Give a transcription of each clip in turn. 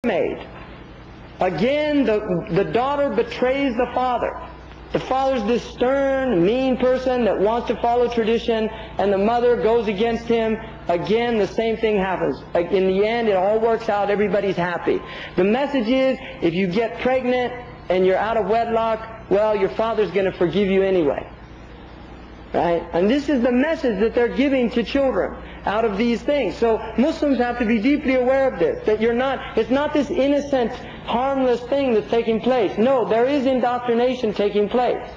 made. Again, the daughter betrays the father. The father's this stern, mean person that wants to follow tradition, and the mother goes against him. Again, the same thing happens. In the end, it all works out. Everybody's happy. The message is, if you get pregnant and you're out of wedlock, well, your father's going to forgive you anyway. Right? And this is the message that they're giving to children out of these things. So Muslims have to be deeply aware of this, that it's not this innocent, harmless thing that's taking place. No, there is indoctrination taking place.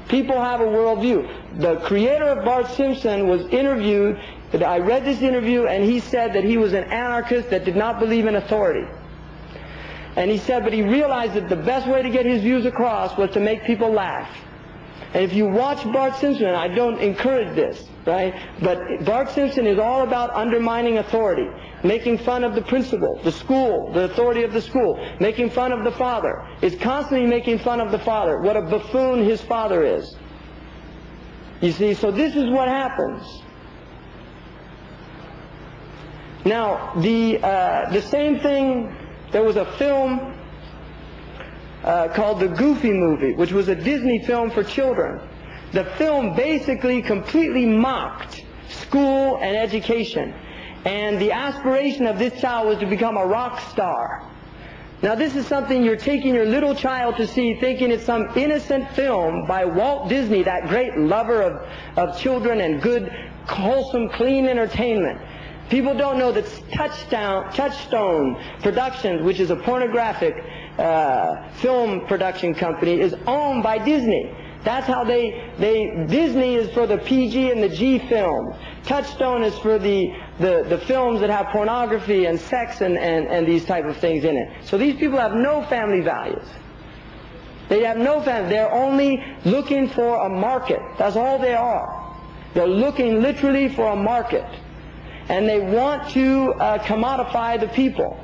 People have a worldview. The creator of Bart Simpson was interviewed. I read this interview, and he said that he was an anarchist that did not believe in authority. And he said, but he realized that the best way to get his views across was to make people laugh. And if you watch Bart Simpson, I don't encourage this, right? But Bart Simpson is all about undermining authority, making fun of the principal, the school, the authority of the school, making fun of the father. Is constantly making fun of the father, what a buffoon his father is. You see, so this is what happens. Now, the same thing, there was a film called The Goofy Movie, which was a Disney film for children. The film basically completely mocked school and education. And the aspiration of this child was to become a rock star. Now this is something you're taking your little child to see, thinking it's some innocent film by Walt Disney, that great lover of children and good, wholesome, clean entertainment. People don't know that Touchstone Productions, which is a pornographic film production company, is owned by Disney. That's how Disney is for the PG and the G films. Touchstone is for the films that have pornography and sex and these type of things in it. So these people have no family values. They have no family. They're only looking for a market. That's all they are. They're looking literally for a market. And they want to commodify the people.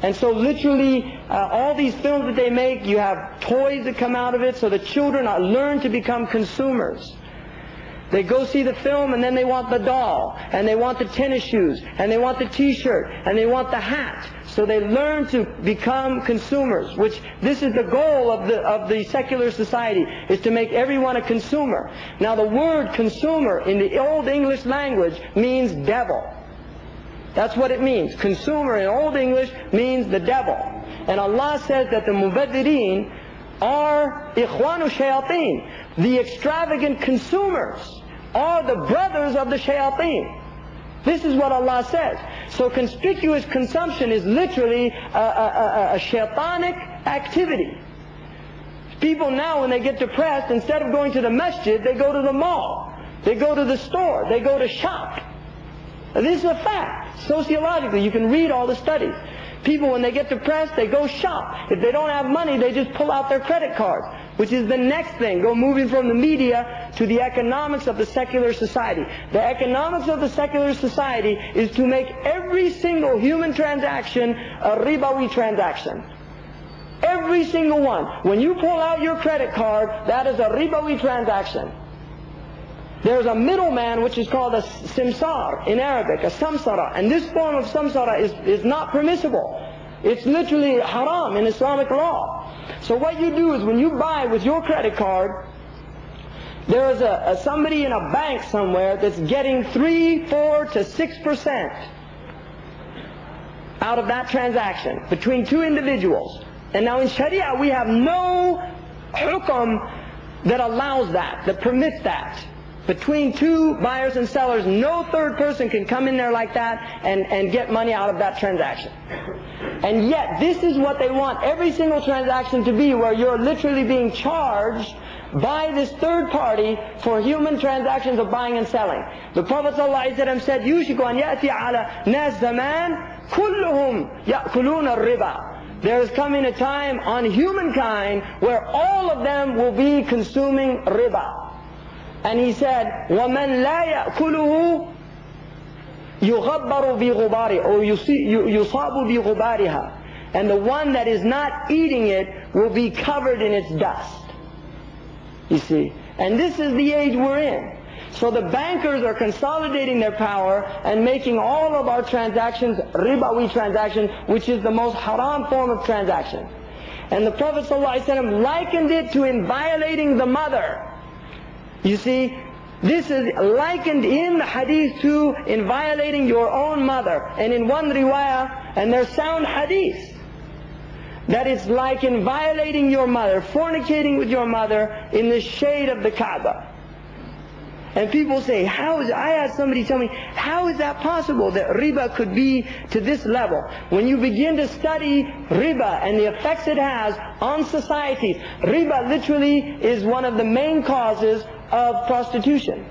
And so literally, all these films that they make, you have toys that come out of it, so the children learn to become consumers. They go see the film, and then they want the doll, and they want the tennis shoes, and they want the t-shirt, and they want the hat. So they learn to become consumers, which this is the goal of the secular society, is to make everyone a consumer. Now the word consumer in the Old English language means devil. That's what it means. Consumer in Old English means the devil. And Allah says that the mubaddireen are ikhwanu shayateen. The extravagant consumers are the brothers of the shayateen. This is what Allah says. So conspicuous consumption is literally a shaitanic activity. People now, when they get depressed, instead of going to the masjid, they go to the mall. They go to the store. They go to shop. This is a fact. Sociologically, you can read all the studies. People, when they get depressed, they go shop. If they don't have money, they just pull out their credit cards, which is the next thing. Moving from the media to the economics of the secular society. The economics of the secular society is to make every single human transaction a ribawi transaction. Every single one. When you pull out your credit card, that is a ribawi transaction. There's a middleman which is called a simsar in Arabic, a samsara. And this form of samsara is not permissible. It's literally haram in Islamic law. So what you do is when you buy with your credit card, there is somebody in a bank somewhere that's getting 3, 4 to 6% out of that transaction between two individuals. And now in Sharia we have no hukum that allows that permits that. Between two buyers and sellers, no third person can come in there like that and get money out of that transaction. And yet, this is what they want every single transaction to be, where you're literally being charged by this third party for human transactions of buying and selling. The Prophet ﷺ said, يُوشِكُ أَنْ يَأْتِي عَلَى نَاسِ زَمَانٍ كُلُّهُمْ يَأْكُلُونَ الرِّبَى. There is coming a time on humankind where all of them will be consuming riba. And he said, وَمَنْ لَا يَأْكُلُهُ يُغَبَّرُ بِغُبَارِهِ or يُصَابُ بِغُبَارِهَا. And the one that is not eating it will be covered in its dust. You see? And this is the age we're in. So the bankers are consolidating their power and making all of our transactions ribawi transactions, which is the most haram form of transaction. And the Prophet ﷺ likened it to in violating the mother. You see, this is likened in the hadith to in violating your own mother. And in one riwayah, and there's sound hadith, that it's like in violating your mother, fornicating with your mother in the shade of the Kaaba. And people say, I had somebody tell me, how is that possible that riba could be to this level? When you begin to study riba and the effects it has on societies, riba literally is one of the main causes of prostitution.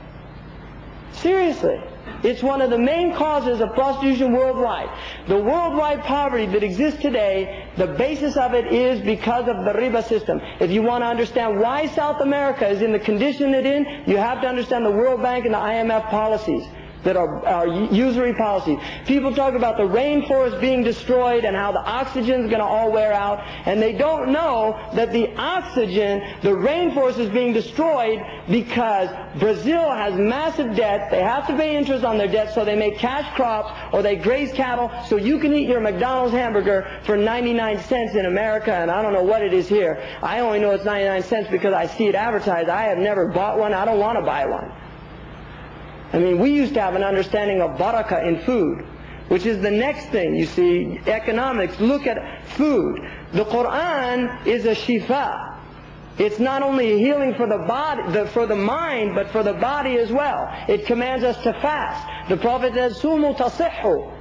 Seriously. It's one of the main causes of prostitution worldwide. The worldwide poverty that exists today, the basis of it is because of the riba system. If you want to understand why South America is in the condition it's in, you have to understand the World Bank and the IMF policies that are usury policies. People talk about the rainforest being destroyed and how the oxygen is going to all wear out, and they don't know that the oxygen, the rainforest is being destroyed because Brazil has massive debt. They have to pay interest on their debt, so they make cash crops or they graze cattle, so you can eat your McDonald's hamburger for 99 cents in America, and I don't know what it is here. I only know it's 99 cents because I see it advertised. I have never bought one. I don't want to buy one. I mean, we used to have an understanding of barakah in food, which is the next thing. You see, economics, look at food. The Quran is a shifa. It's not only a healing for the body, for the mind, but for the body as well. It commands us to fast. The Prophet says, "Sumu tasihhu."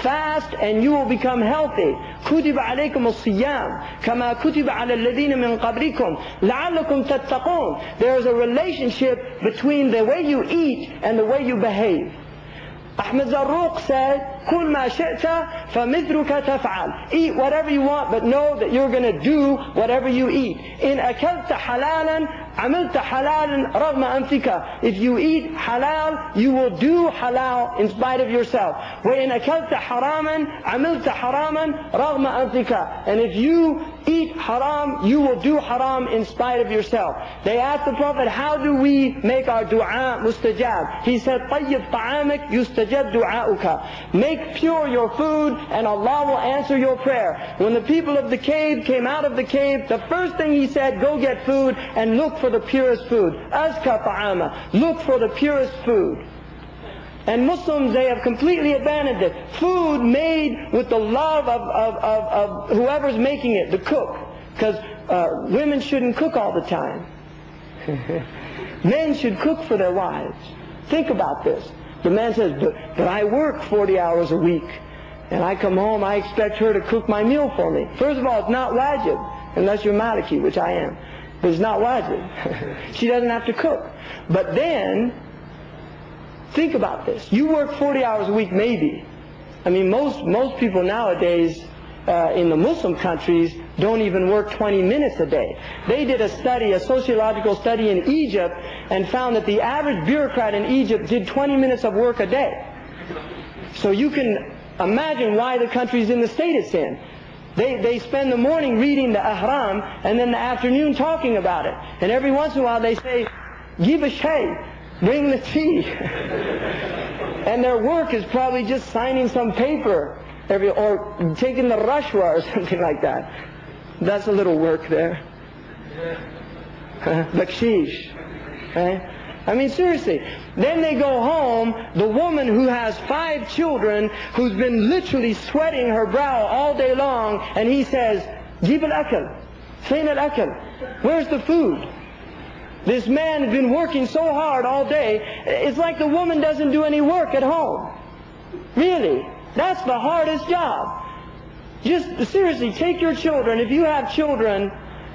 Fast and you will become healthy. كُتِبَ عَلَيْكُمُ الصِّيَامُ كَمَا كُتِبَ عَلَى الَّذِينَ مِنْ قَبْلِكُمْ لَعَلَّكُمْ تَتَّقُونَ. There is a relationship between the way you eat and the way you behave. Ahmed Zarruq said, كُلْ مَا شِئْتَ فَمِثْلُكَ تَفْعَلْ. Eat whatever you want, but know that you're going to do whatever you eat. إِنْ أَكَلْتَ حَلَالًا عَمِلْتَ حَلَالًا رَغْمَ أَنْفِكَ. If you eat halal, you will do halal in spite of yourself. وَإِنْ أَكَلْتَ حَرَامًا عَمِلْتَ حَرَامًا رَغْمَ أَنْفِكَ. And if you eat haram, you will do haram in spite of yourself. They asked the Prophet, how do we make our dua mustajab? He said, طَيِّبْ طَعَامِكْ يُسْتَجَبْ دُعَاؤُكَ. Make pure your food and Allah will answer your prayer. When the people of the cave came out of the cave, the first thing he said, go get food and look for the purest food. Azka ta'ama. Look for the purest food. And Muslims, they have completely abandoned it. Food made with the love of whoever's making it, the cook. Because women shouldn't cook all the time. Men should cook for their wives. Think about this. The man says, but I work 40 hours a week. And I come home, I expect her to cook my meal for me. First of all, it's not wajib, unless you're Maliki, which I am. But it's not wajib. She doesn't have to cook. But then, think about this. You work 40 hours a week, maybe. I mean, most people nowadays in the Muslim countries don't even work 20 minutes a day. They did a study, a sociological study in Egypt, and found that the average bureaucrat in Egypt did 20 minutes of work a day. So you can imagine why the country's in the state it's in. They spend the morning reading the Ahram, and then the afternoon talking about it. And every once in a while they say, give a shay. Bring the tea. And their work is probably just signing some paper or taking the rashwa or something like that. That's a little work there. Bakshish. Okay? I mean, seriously. Then they go home, the woman who has 5 children, who's been literally sweating her brow all day long, and he says, Jib al-akal. Fain al-akal. Where's the food? This man has been working so hard all day. It's like the woman doesn't do any work at home. Really. That's the hardest job. Just seriously, take your children. If you have children,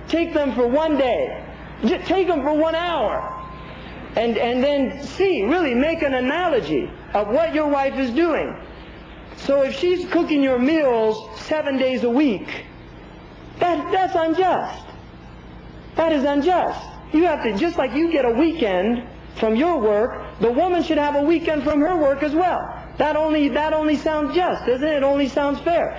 take them for one day. Just take them for 1 hour. And then see, really make an analogy of what your wife is doing. So if she's cooking your meals 7 days a week, that's unjust. That is unjust. You have to, just like you get a weekend from your work, the woman should have a weekend from her work as well. That only sounds just, doesn't it? It only sounds fair.